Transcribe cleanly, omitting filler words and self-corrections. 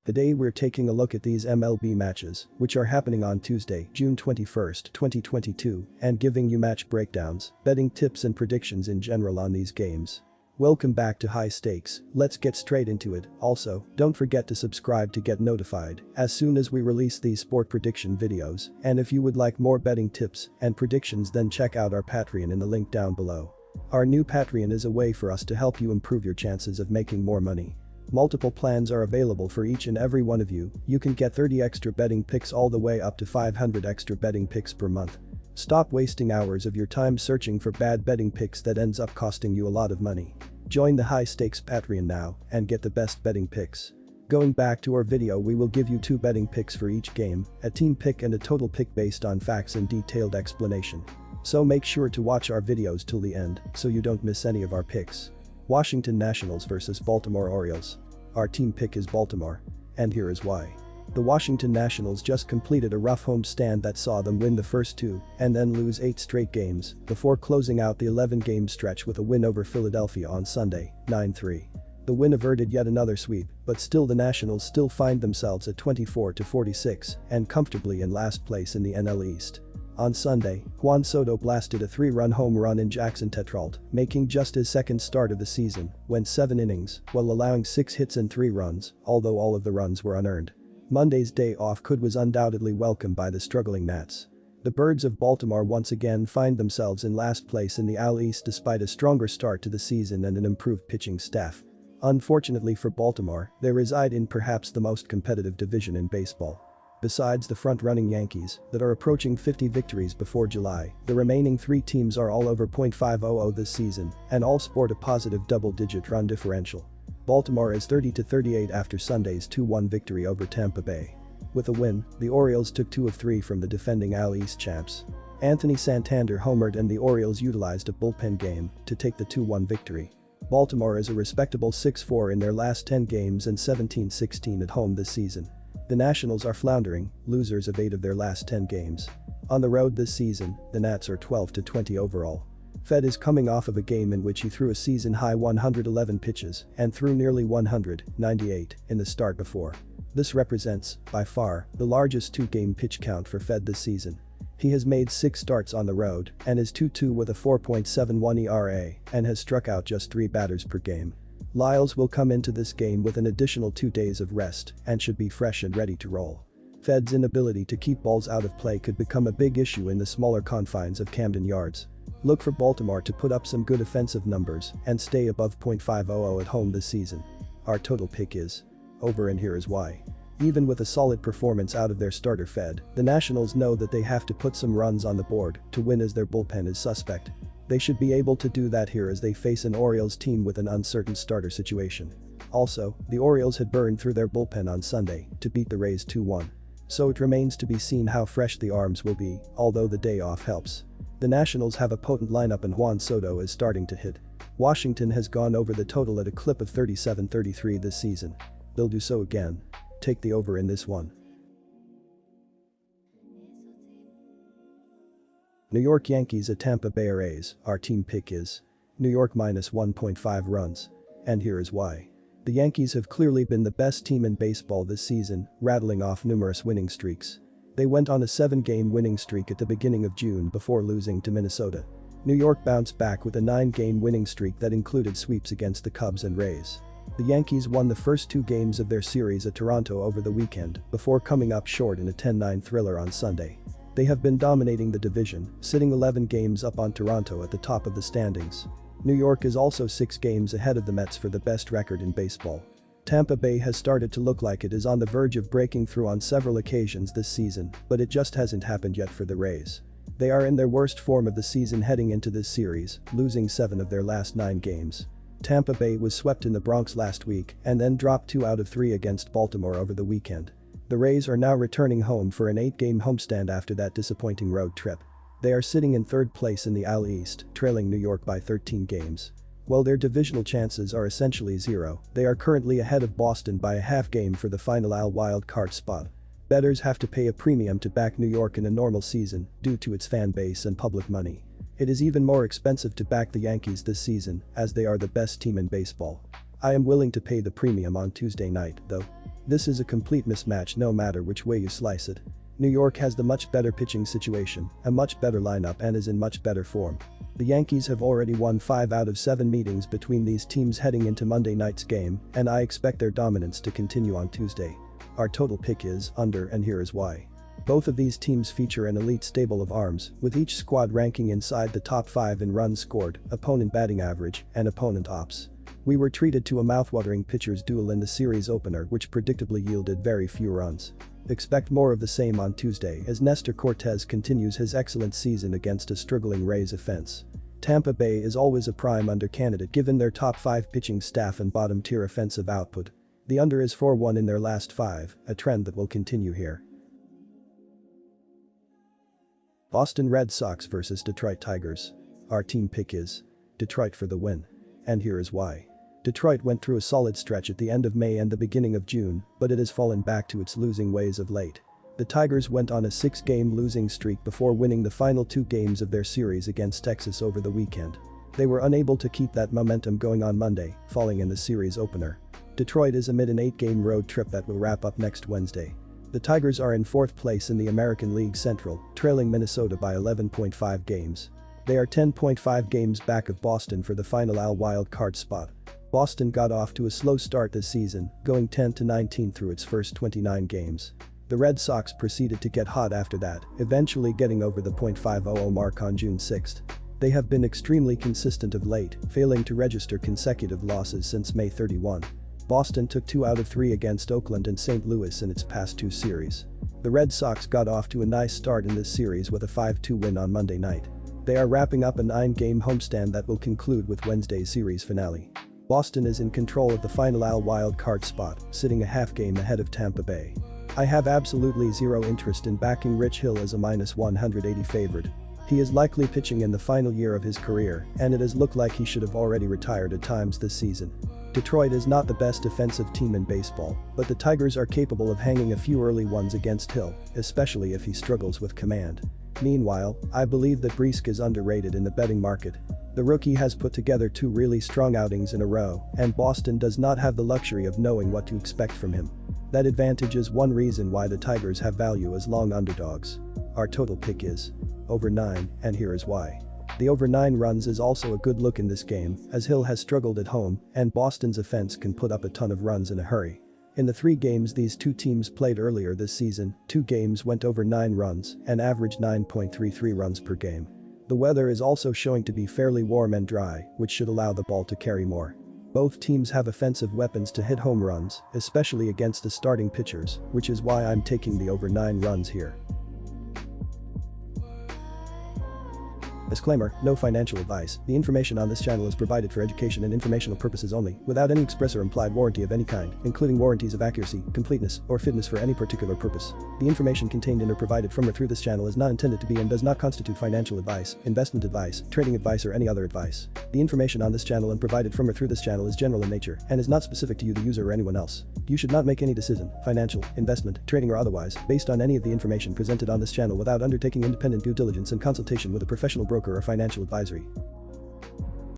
Today we're taking a look at these MLB matches, which are happening on Tuesday, June 21st, 2022, and giving you match breakdowns, betting tips and predictions in general on these games. Welcome back to High Stakes, let's get straight into it. Also, don't forget to subscribe to get notified as soon as we release these sport prediction videos, and if you would like more betting tips and predictions, then check out our Patreon in the link down below. Our new Patreon is a way for us to help you improve your chances of making more money. Multiple plans are available for each and every one of you. You can get 30 extra betting picks all the way up to 500 extra betting picks per month. Stop wasting hours of your time searching for bad betting picks that ends up costing you a lot of money. Join the High Stakes Patreon now and get the best betting picks. Going back to our video, we will give you 2 betting picks for each game, a team pick and a total pick based on facts and detailed explanation. So make sure to watch our videos till the end so you don't miss any of our picks. Washington Nationals vs Baltimore Orioles. Our team pick is Baltimore. And here is why. The Washington Nationals just completed a rough homestand that saw them win the first 2 and then lose 8 straight games before closing out the 11-game stretch with a win over Philadelphia on Sunday, 9-3. The win averted yet another sweep, but still the Nationals still find themselves at 24-46 and comfortably in last place in the NL East. On Sunday, Juan Soto blasted a 3-run home run in Jackson Tetralt, making just his second start of the season, went 7 innings while allowing 6 hits and 3 runs, although all of the runs were unearned. Monday's day off was undoubtedly welcomed by the struggling Nats. The Birds of Baltimore once again find themselves in last place in the AL East despite a stronger start to the season and an improved pitching staff. Unfortunately for Baltimore, they reside in perhaps the most competitive division in baseball. Besides the front-running Yankees that are approaching 50 victories before July, the remaining 3 teams are all over .500 this season and all sport a positive double-digit run differential. Baltimore is 30-38 after Sunday's 2-1 victory over Tampa Bay. With a win, the Orioles took 2 of 3 from the defending AL East champs. Anthony Santander homered and the Orioles utilized a bullpen game to take the 2-1 victory. Baltimore is a respectable 6-4 in their last 10 games and 17-16 at home this season. The Nationals are floundering, losers of 8 of their last 10 games. On the road this season, the Nats are 12-20 overall. Fed is coming off of a game in which he threw a season-high 111 pitches and threw nearly 198 in the start before. This represents, by far, the largest 2-game pitch count for Fed this season. He has made 6 starts on the road and is 2-2 with a 4.71 ERA and has struck out just 3 batters per game. Lyles will come into this game with an additional 2 days of rest and should be fresh and ready to roll. Fed's inability to keep balls out of play could become a big issue in the smaller confines of Camden Yards. Look for Baltimore to put up some good offensive numbers and stay above .500 at home this season. Our total pick is over, and here is why. Even with a solid performance out of their starter Fed, the Nationals know that they have to put some runs on the board to win as their bullpen is suspect. They should be able to do that here as they face an Orioles team with an uncertain starter situation. Also, the Orioles had burned through their bullpen on Sunday to beat the Rays 2-1. So it remains to be seen how fresh the arms will be, although the day off helps. The Nationals have a potent lineup and Juan Soto is starting to hit. Washington has gone over the total at a clip of 37-33 this season. They'll do so again. Take the over in this one. New York Yankees at Tampa Bay Rays. Our team pick is New York minus 1.5 runs. And here is why. The Yankees have clearly been the best team in baseball this season, rattling off numerous winning streaks. They went on a 7-game winning streak at the beginning of June before losing to Minnesota. New York bounced back with a 9-game winning streak that included sweeps against the Cubs and Rays. The Yankees won the first 2 games of their series at Toronto over the weekend before coming up short in a 10-9 thriller on Sunday. They have been dominating the division, sitting 11 games up on Toronto at the top of the standings. New York is also 6 games ahead of the Mets for the best record in baseball. Tampa Bay has started to look like it is on the verge of breaking through on several occasions this season, but it just hasn't happened yet for the Rays. They are in their worst form of the season heading into this series, losing 7 of their last 9 games. Tampa Bay was swept in the Bronx last week and then dropped 2 out of 3 against Baltimore over the weekend. The Rays are now returning home for an 8-game homestand after that disappointing road trip. They are sitting in 3rd place in the AL East, trailing New York by 13 games. While their divisional chances are essentially 0, they are currently ahead of Boston by a half game for the final AL wild card spot. Bettors have to pay a premium to back New York in a normal season due to its fan base and public money. It is even more expensive to back the Yankees this season as they are the best team in baseball. I am willing to pay the premium on Tuesday night, though. This is a complete mismatch no matter which way you slice it. New York has the much better pitching situation, a much better lineup and is in much better form. The Yankees have already won 5 out of 7 meetings between these teams heading into Monday night's game, and I expect their dominance to continue on Tuesday. Our total pick is under, and here is why. Both of these teams feature an elite stable of arms, with each squad ranking inside the top 5 in runs scored, opponent batting average, and opponent ops. We were treated to a mouthwatering pitchers duel in the series opener which predictably yielded very few runs. Expect more of the same on Tuesday as Nestor Cortes continues his excellent season against a struggling Rays offense. Tampa Bay is always a prime under candidate given their top 5 pitching staff and bottom-tier offensive output. The under is 4-1 in their last 5, a trend that will continue here. Boston Red Sox vs Detroit Tigers. Our team pick is Detroit for the win. And here is why. Detroit went through a solid stretch at the end of May and the beginning of June, but it has fallen back to its losing ways of late. The Tigers went on a 6-game losing streak before winning the final 2 games of their series against Texas over the weekend. They were unable to keep that momentum going on Monday, falling in the series opener. Detroit is amid an 8-game road trip that will wrap up next Wednesday. The Tigers are in 4th place in the American League Central, trailing Minnesota by 11.5 games. They are 10.5 games back of Boston for the final AL wild card spot. Boston got off to a slow start this season, going 10-19 through its first 29 games. The Red Sox proceeded to get hot after that, eventually getting over the .500 mark on June 6. They have been extremely consistent of late, failing to register consecutive losses since May 31. Boston took 2 out of 3 against Oakland and St. Louis in its past 2 series. The Red Sox got off to a nice start in this series with a 5-2 win on Monday night. They are wrapping up a 9-game homestand that will conclude with Wednesday's series finale. Boston is in control of the final AL wild card spot, sitting a half game ahead of Tampa Bay. I have absolutely zero interest in backing Rich Hill as a -180 favorite. He is likely pitching in the final year of his career, and it has looked like he should have already retired at times this season. Detroit is not the best defensive team in baseball, but the Tigers are capable of hanging a few early ones against Hill, especially if he struggles with command. Meanwhile, I believe that Brisk is underrated in the betting market. The rookie has put together 2 really strong outings in a row, and Boston does not have the luxury of knowing what to expect from him. That advantage is one reason why the Tigers have value as long underdogs. Our total pick is over 9, and here is why. The over 9 runs is also a good look in this game, as Hill has struggled at home, and Boston's offense can put up a ton of runs in a hurry. In the 3 games these 2 teams played earlier this season, 2 games went over 9 runs and averaged 9.33 runs per game. The weather is also showing to be fairly warm and dry, which should allow the ball to carry more. Both teams have offensive weapons to hit home runs, especially against the starting pitchers, which is why I'm taking the over 9 runs here. Disclaimer, no financial advice. The information on this channel is provided for education and informational purposes only, without any express or implied warranty of any kind, including warranties of accuracy, completeness, or fitness for any particular purpose. The information contained in or provided from or through this channel is not intended to be and does not constitute financial advice, investment advice, trading advice, or any other advice. The information on this channel and provided from or through this channel is general in nature and is not specific to you, the user, or anyone else. You should not make any decision, financial, investment, trading, or otherwise, based on any of the information presented on this channel without undertaking independent due diligence and consultation with a professional broker or financial advisory.